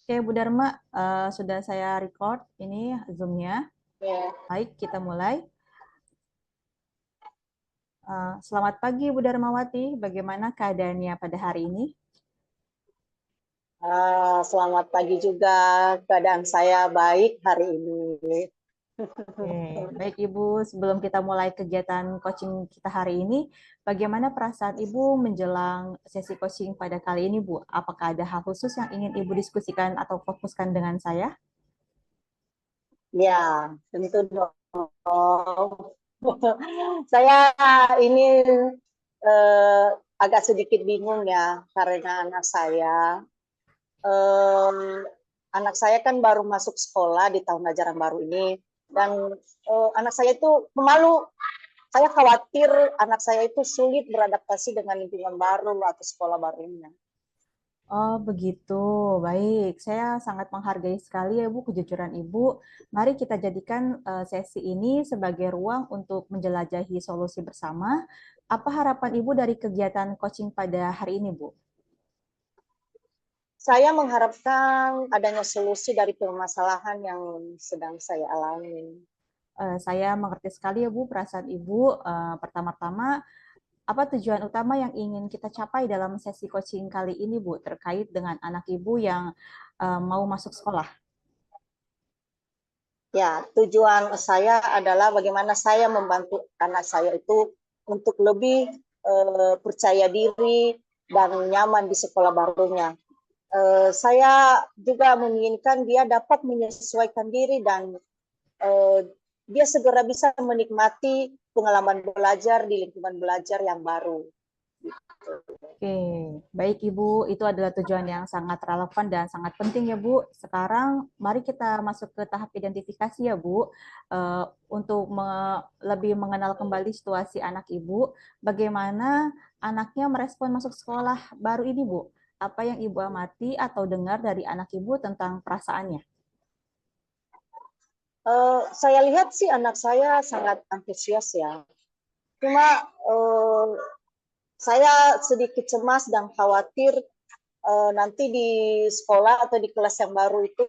Oke, Bu Dharma, sudah saya record ini Zoom-nya. Ya, Baik, kita mulai. Selamat pagi, Bu Dharmawati. Bagaimana keadaannya pada hari ini? selamat pagi juga. Keadaan saya baik hari ini. Oke, baik Ibu. Sebelum kita mulai kegiatan coaching kita hari ini, bagaimana perasaan Ibu menjelang sesi coaching pada kali ini, Bu? Apakah ada hal khusus yang ingin Ibu diskusikan atau fokuskan dengan saya? Ya, tentu dong. Saya ini eh, agak sedikit bingung ya karena eh, anak saya kan baru masuk sekolah di tahun ajaran baru ini dan anak saya itu pemalu. Saya khawatir anak saya itu sulit beradaptasi dengan lingkungan baru atau sekolah barunya. Oh, begitu. Baik, saya sangat menghargai sekali ya Bu kejujuran Ibu. Mari kita jadikan sesi ini sebagai ruang untuk menjelajahi solusi bersama. Apa harapan Ibu dari kegiatan coaching pada hari ini, Bu? Saya mengharapkan adanya solusi dari permasalahan yang sedang saya alami. Saya mengerti sekali ya Bu perasaan Ibu. Pertama-tama, apa tujuan utama yang ingin kita capai dalam sesi coaching kali ini, Bu, terkait dengan anak Ibu yang mau masuk sekolah? Ya, tujuan saya adalah bagaimana saya membantu anak saya itu untuk lebih percaya diri dan nyaman di sekolah barunya. Saya juga menginginkan dia dapat menyesuaikan diri dan eh, dia segera bisa menikmati pengalaman belajar di lingkungan belajar yang baru. Oke, baik Ibu, itu adalah tujuan yang sangat relevan dan sangat penting ya Bu. Sekarang mari kita masuk ke tahap identifikasi ya Bu, untuk lebih mengenal kembali situasi anak Ibu, bagaimana anaknya merespon masuk sekolah baru ini Bu. Apa yang Ibu amati atau dengar dari anak Ibu tentang perasaannya? Saya lihat sih anak saya sangat antusias ya. Cuma uh, saya sedikit cemas dan khawatir nanti di sekolah atau di kelas yang baru itu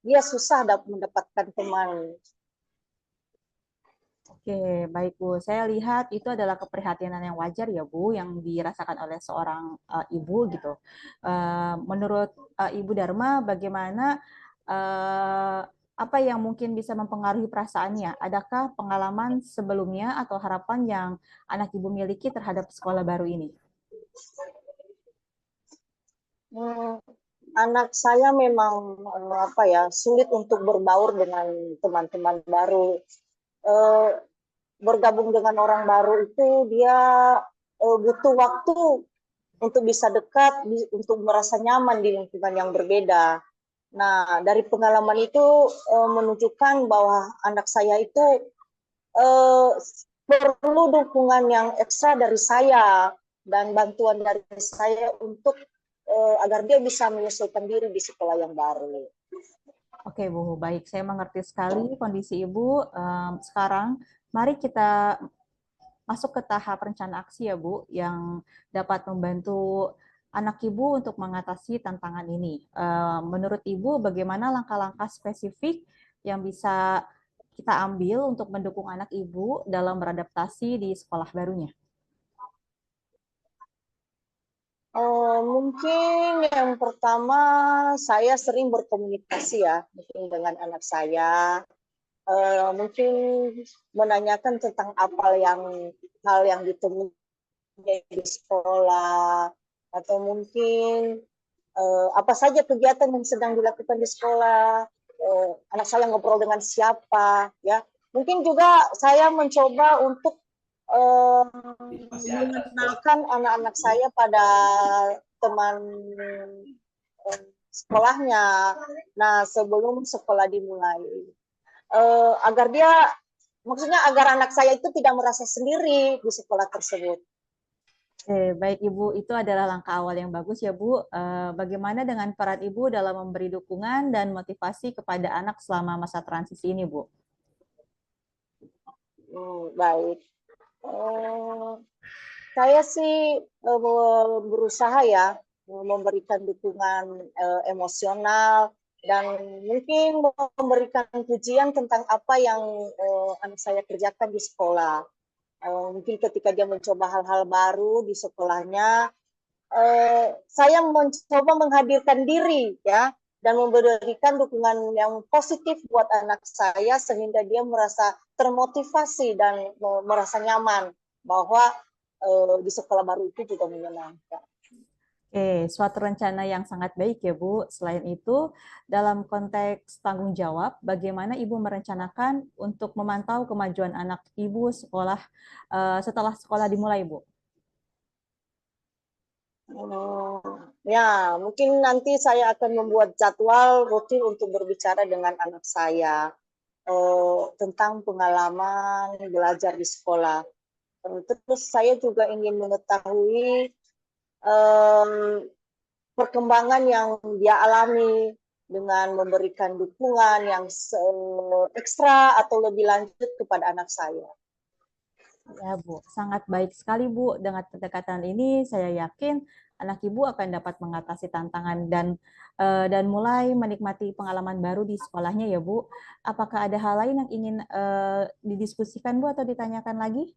dia susah mendapatkan teman. Oke, baik Bu. Saya lihat itu adalah keprihatinan yang wajar ya Bu, yang dirasakan oleh seorang ibu gitu. Menurut Ibu Dharma, bagaimana uh, apa yang mungkin bisa mempengaruhi perasaannya? Adakah pengalaman sebelumnya atau harapan yang anak Ibu miliki terhadap sekolah baru ini? Hmm, anak saya memang apa ya sulit untuk berbaur dengan teman-teman baru. Eh, Bergabung dengan orang baru itu dia butuh waktu untuk bisa dekat, untuk merasa nyaman di lingkungan yang berbeda. Nah, dari pengalaman itu menunjukkan bahwa anak saya itu eh, perlu dukungan yang ekstra dari saya dan bantuan dari saya untuk agar dia bisa menyesuaikan diri di sekolah yang baru. Oke Bu, baik. Saya mengerti sekali kondisi Ibu. Sekarang mari kita masuk ke tahap rencana aksi ya Bu, yang dapat membantu anak Ibu untuk mengatasi tantangan ini. Menurut Ibu, bagaimana langkah-langkah spesifik yang bisa kita ambil untuk mendukung anak Ibu dalam beradaptasi di sekolah barunya? Mungkin yang pertama saya sering berkomunikasi ya mungkin dengan anak saya. Mungkin menanyakan tentang apa yang hal yang ditemui di sekolah atau mungkin apa saja kegiatan yang sedang dilakukan di sekolah, anak saya ngobrol dengan siapa, ya. Mungkin juga saya mencoba untuk eh, mengenalkan anak-anak saya pada teman sekolahnya. Nah, sebelum sekolah dimulai, agar dia, maksudnya agar anak saya itu tidak merasa sendiri di sekolah tersebut. Baik Ibu, itu adalah langkah awal yang bagus ya Bu. Bagaimana dengan peran Ibu dalam memberi dukungan dan motivasi kepada anak selama masa transisi ini Bu? Baik. Eh, saya sih berusaha ya memberikan dukungan emosional, dan mungkin memberikan pujian tentang apa yang anak saya kerjakan di sekolah. Mungkin ketika dia mencoba hal-hal baru di sekolahnya, saya mencoba menghadirkan diri ya, dan memberikan dukungan yang positif buat anak saya sehingga dia merasa termotivasi dan merasa nyaman bahwa di sekolah baru itu juga menyenangkan. Oke, suatu rencana yang sangat baik ya Bu. Selain itu, dalam konteks tanggung jawab, bagaimana Ibu merencanakan untuk memantau kemajuan anak Ibu setelah sekolah dimulai, Bu? Ya, mungkin nanti saya akan membuat jadwal rutin untuk berbicara dengan anak saya tentang pengalaman belajar di sekolah. Terus saya juga ingin mengetahui perkembangan yang dia alami dengan memberikan dukungan yang ekstra atau lebih lanjut kepada anak saya. Ya, Bu. Sangat baik sekali, Bu. Dengan pendekatan ini, saya yakin anak Ibu akan dapat mengatasi tantangan dan mulai menikmati pengalaman baru di sekolahnya ya, Bu. Apakah ada hal lain yang ingin didiskusikan, Bu, atau ditanyakan lagi?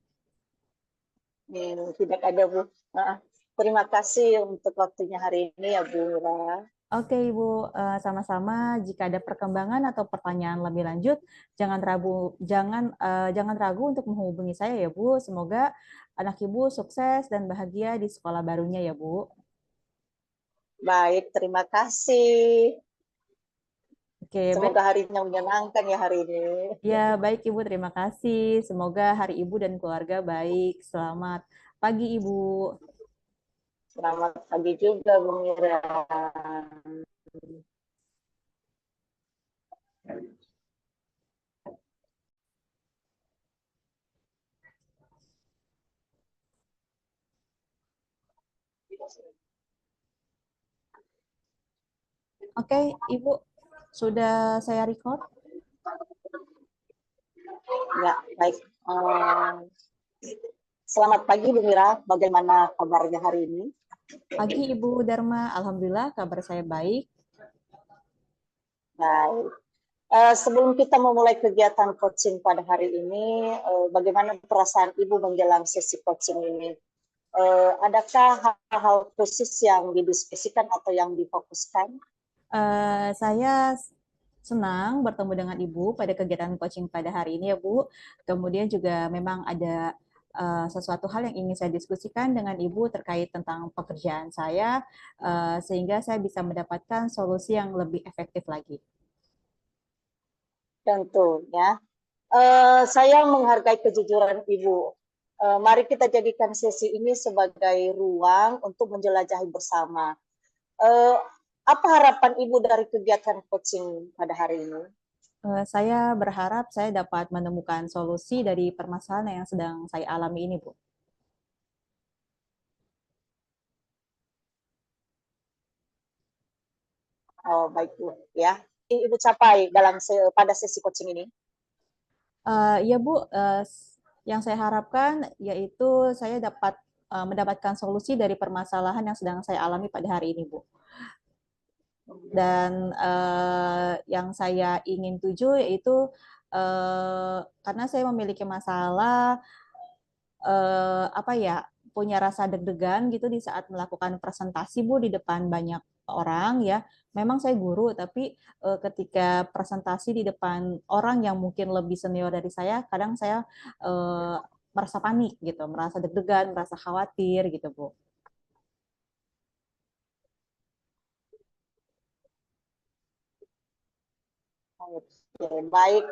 Tidak ada, Bu. Terima kasih untuk waktunya hari ini ya, Bu Mira. Oke, Ibu, sama-sama. Jika ada perkembangan atau pertanyaan lebih lanjut, jangan ragu untuk menghubungi saya ya, Bu. Semoga anak Ibu sukses dan bahagia di sekolah barunya ya, Bu. Baik, terima kasih. Oke, baik. Semoga harinya menyenangkan ya hari ini. Ya, baik Ibu, terima kasih. Semoga hari Ibu dan keluarga baik. Selamat pagi, Ibu. Selamat pagi juga, Bu Mira. Oke, Ibu, sudah saya record? Ya, baik. Selamat pagi, Bu Mira. Bagaimana kabarnya hari ini? Pagi, Ibu Dharma. Alhamdulillah, kabar saya baik. Baik. Sebelum kita memulai kegiatan coaching pada hari ini, bagaimana perasaan Ibu menjelang sesi coaching ini? Adakah hal-hal khusus yang didiskusikan atau yang difokuskan? Saya senang bertemu dengan Ibu pada kegiatan coaching pada hari ini ya, Bu. Kemudian juga memang ada sesuatu hal yang ingin saya diskusikan dengan Ibu terkait tentang pekerjaan saya, sehingga saya bisa mendapatkan solusi yang lebih efektif lagi. Tentu, ya. Saya menghargai kejujuran Ibu. Mari kita jadikan sesi ini sebagai ruang untuk menjelajahi bersama. Apa harapan Ibu dari kegiatan coaching pada hari ini? Saya berharap saya dapat menemukan solusi dari permasalahan yang sedang saya alami ini, Bu. Oh, baik, Bu. Ya. Ibu capai pada sesi coaching ini? Ya Bu, yang saya harapkan yaitu saya dapat mendapatkan solusi dari permasalahan yang sedang saya alami pada hari ini, Bu. Dan yang saya ingin tuju yaitu karena saya memiliki masalah apa ya, punya rasa deg-degan gitu di saat melakukan presentasi Bu di depan banyak orang ya. Memang saya guru tapi ketika presentasi di depan orang yang mungkin lebih senior dari saya, kadang saya merasa panik gitu, merasa deg-degan, merasa khawatir gitu Bu. Oke, baik.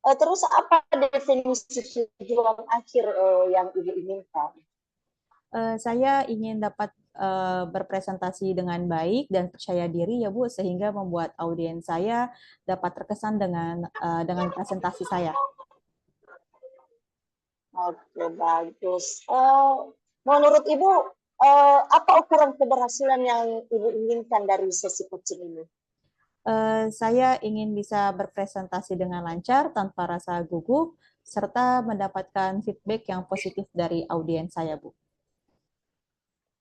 Terus apa definisi tujuan akhir yang Ibu inginkan? Saya ingin dapat berpresentasi dengan baik dan percaya diri ya Bu, sehingga membuat audiens saya dapat terkesan dengan presentasi saya. Oke, bagus. Menurut Ibu, apa ukuran keberhasilan yang Ibu inginkan dari sesi coaching ini? Saya ingin bisa berpresentasi dengan lancar tanpa rasa gugup, serta mendapatkan feedback yang positif dari audiens saya, Bu.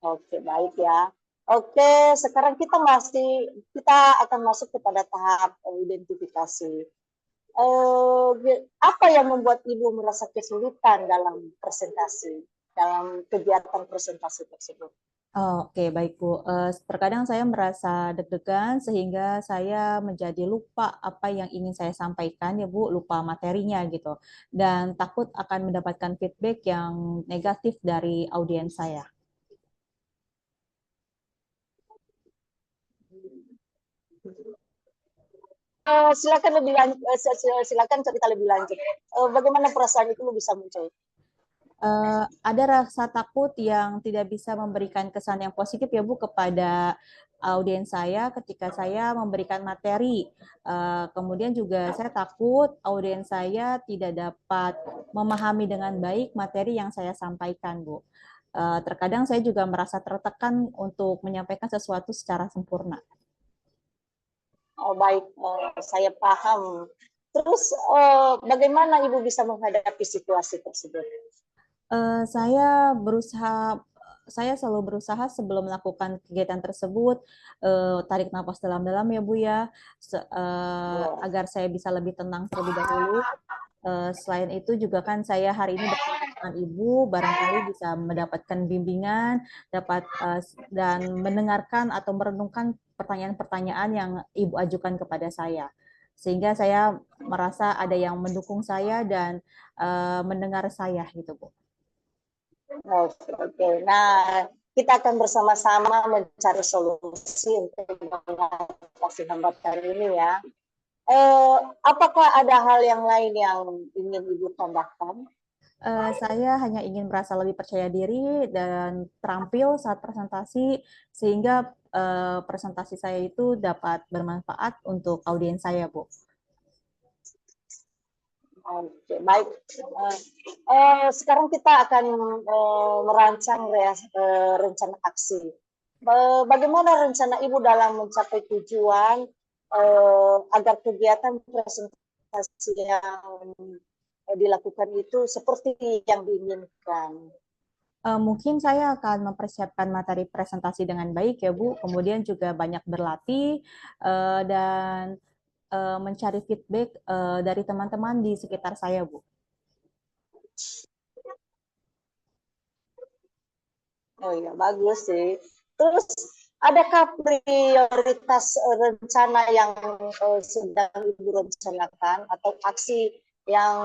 Oke, baik ya. Oke, sekarang kita akan masuk kepada tahap identifikasi. Apa yang membuat Ibu merasa kesulitan dalam kegiatan presentasi tersebut? Oh, oke, baik Bu. Terkadang saya merasa deg-degan sehingga saya menjadi lupa apa yang ingin saya sampaikan ya Bu, lupa materinya gitu. Dan takut akan mendapatkan feedback yang negatif dari audiens saya. Silakan cerita lebih lanjut. Bagaimana perasaan itu bisa muncul? Ada rasa takut yang tidak bisa memberikan kesan yang positif ya Bu kepada audiens saya ketika saya memberikan materi. Kemudian juga saya takut audiens saya tidak dapat memahami dengan baik materi yang saya sampaikan, Bu. Terkadang saya juga merasa tertekan untuk menyampaikan sesuatu secara sempurna. Oh, baik, saya paham. Terus bagaimana Ibu bisa menghadapi situasi tersebut? Saya berusaha, saya selalu berusaha sebelum melakukan kegiatan tersebut, tarik nafas dalam-dalam ya Bu ya, Ya. agar saya bisa lebih tenang terlebih dahulu. Selain itu juga kan saya hari ini bertemu dengan Ibu, barangkali bisa mendapatkan bimbingan, dan mendengarkan atau merenungkan pertanyaan-pertanyaan yang Ibu ajukan kepada saya. Sehingga saya merasa ada yang mendukung saya dan mendengar saya gitu Bu. Oke, oke. Nah, kita akan bersama-sama mencari solusi untuk mengatasi hambatan ini ya. Apakah ada hal yang lain yang ingin Ibu tambahkan? Saya hanya ingin merasa lebih percaya diri dan terampil saat presentasi, sehingga presentasi saya itu dapat bermanfaat untuk audiens saya, Bu. Oke, baik. Sekarang kita akan merancang rencana aksi. Bagaimana rencana Ibu dalam mencapai tujuan agar kegiatan presentasi yang dilakukan itu seperti yang diinginkan? Mungkin saya akan mempersiapkan materi presentasi dengan baik ya, Bu. Kemudian juga banyak berlatih dan mencari feedback dari teman-teman di sekitar saya, Bu. Oh iya, bagus sih. Terus adakah prioritas rencana yang sedang Ibu rencanakan atau aksi yang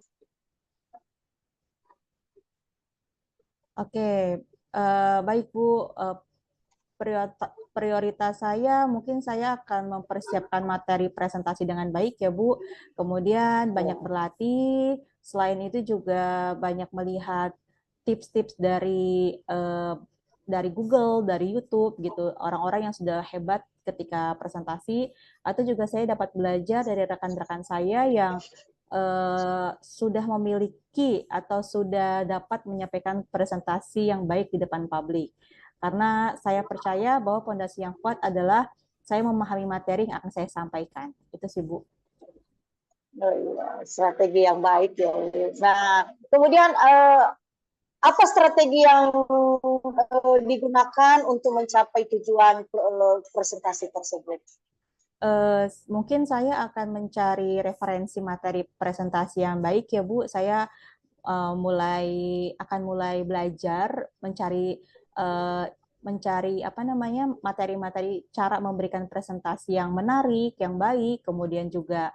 Oke, baik Bu. Prioritas saya mungkin saya akan mempersiapkan materi presentasi dengan baik ya Bu. Kemudian banyak berlatih. Selain itu juga banyak melihat tips-tips dari Google, dari YouTube gitu. Orang-orang yang sudah hebat ketika presentasi, atau juga saya dapat belajar dari rekan-rekan saya yang sudah memiliki atau sudah dapat menyampaikan presentasi yang baik di depan publik. Karena saya percaya bahwa fondasi yang kuat adalah saya memahami materi yang akan saya sampaikan. Itu sih, Bu. strategi yang baik ya. Nah, kemudian apa strategi yang digunakan untuk mencapai tujuan presentasi tersebut? Mungkin saya akan mencari referensi materi presentasi yang baik ya, Bu. Saya akan mulai belajar uh, mencari apa namanya materi-materi cara memberikan presentasi yang menarik, yang baik, kemudian juga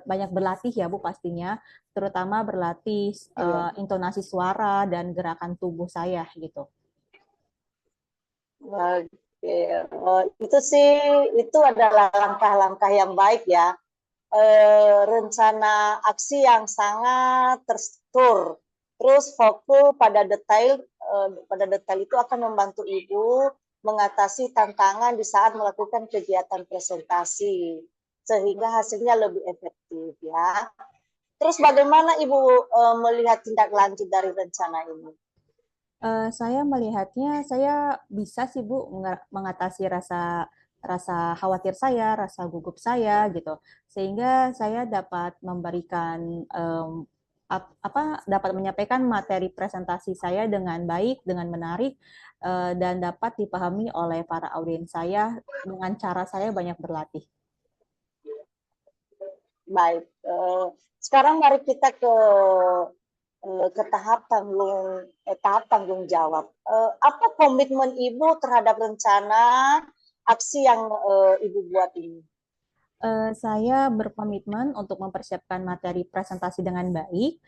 banyak berlatih ya Bu pastinya, terutama berlatih Iya. intonasi suara dan gerakan tubuh saya gitu. Oke, itu adalah langkah-langkah yang baik ya. Rencana aksi yang sangat terstruktur, terus fokus pada detail itu akan membantu Ibu mengatasi tantangan di saat melakukan kegiatan presentasi sehingga hasilnya lebih efektif ya. Terus bagaimana Ibu melihat tindak lanjut dari rencana ini? Saya melihatnya, saya bisa sih Bu mengatasi rasa rasa khawatir saya, rasa gugup saya gitu, sehingga saya dapat memberikan dapat menyampaikan materi presentasi saya dengan baik, dengan menarik, dan dapat dipahami oleh para audiens saya dengan cara saya banyak berlatih. Baik, sekarang mari kita ke tahap tanggung jawab. Apa komitmen Ibu terhadap rencana aksi yang Ibu buat ini? Saya berkomitmen untuk mempersiapkan materi presentasi dengan baik,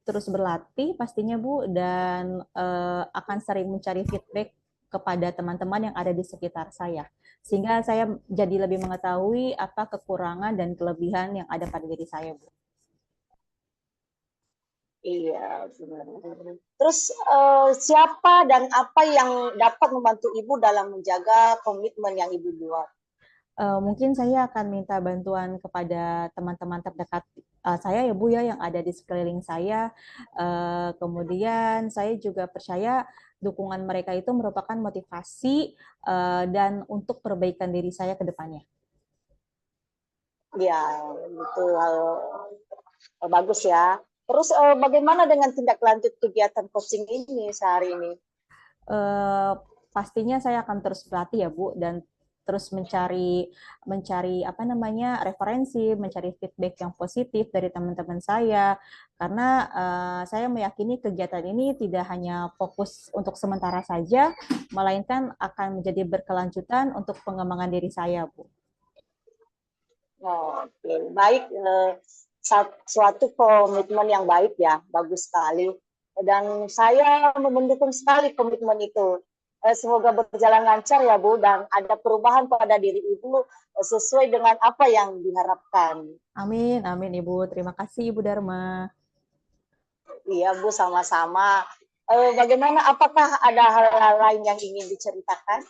terus berlatih pastinya Bu, dan akan sering mencari feedback kepada teman-teman yang ada di sekitar saya. Sehingga saya jadi lebih mengetahui apa kekurangan dan kelebihan yang ada pada diri saya, Bu. Iya, benar. Terus siapa dan apa yang dapat membantu Ibu dalam menjaga komitmen yang Ibu buat? Mungkin saya akan minta bantuan kepada teman-teman terdekat saya ya Bu ya, yang ada di sekeliling saya. Kemudian saya juga percaya dukungan mereka itu merupakan motivasi dan untuk perbaikan diri saya ke depannya. Ya, itu hal bagus ya. Terus bagaimana dengan tindak lanjut kegiatan coaching ini sehari ini? Pastinya saya akan terus berlatih ya Bu, dan terus mencari referensi, mencari feedback yang positif dari teman-teman saya, karena saya meyakini kegiatan ini tidak hanya fokus untuk sementara saja, melainkan akan menjadi berkelanjutan untuk pengembangan diri saya, Bu. Oke, baik, suatu komitmen yang baik ya, bagus sekali. Dan saya mendukung sekali komitmen itu. Semoga berjalan lancar ya Bu, dan ada perubahan pada diri Ibu sesuai dengan apa yang diharapkan. Amin, amin Ibu. Terima kasih Ibu Dharma. Iya Bu, sama-sama. Bagaimana, apakah ada hal-hal lain yang ingin diceritakan?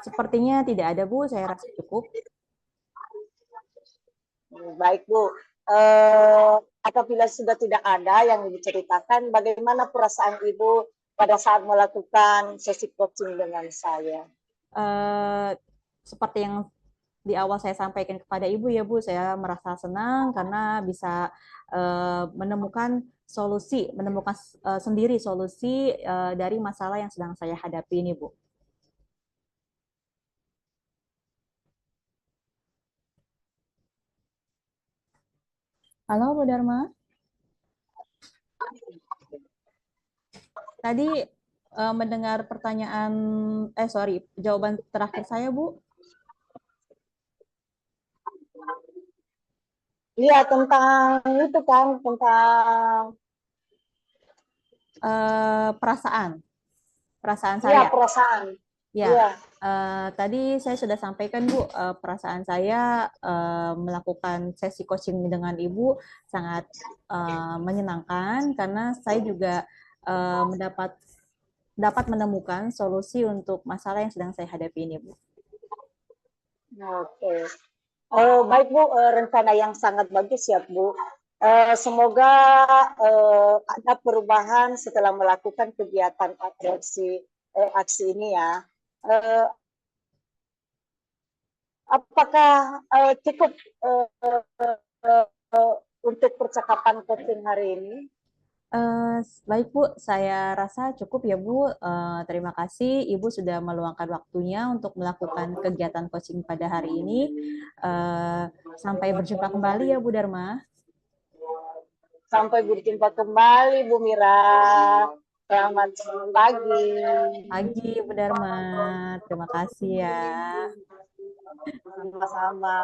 Sepertinya tidak ada Bu, saya rasa cukup. Baik Bu, apabila sudah tidak ada yang diceritakan, bagaimana perasaan Ibu pada saat melakukan sesi coaching dengan saya? Seperti yang di awal saya sampaikan kepada Ibu ya Bu, saya merasa senang karena bisa menemukan sendiri solusi dari masalah yang sedang saya hadapi ini Bu. Halo Bu Dharma. Tadi mendengar jawaban terakhir saya Bu. Iya, tentang itu kan, tentang perasaan iya saya. perasaan. Ya, Iya. tadi saya sudah sampaikan Bu, perasaan saya melakukan sesi coaching dengan Ibu sangat menyenangkan karena saya juga dapat menemukan solusi untuk masalah yang sedang saya hadapi ini, Bu. Oke. Baik Bu, rencana yang sangat bagus ya Bu. Semoga ada perubahan setelah melakukan kegiatan aksi ini ya. Apakah cukup untuk percakapan coaching hari ini? Baik Bu, saya rasa cukup ya Bu. Terima kasih Ibu sudah meluangkan waktunya untuk melakukan kegiatan coaching pada hari ini. Sampai berjumpa kembali ya Bu Dharma. Sampai berjumpa kembali Bu Mira. Selamat pagi. Pagi Bu Dharma. Terima kasih ya. Sama-sama.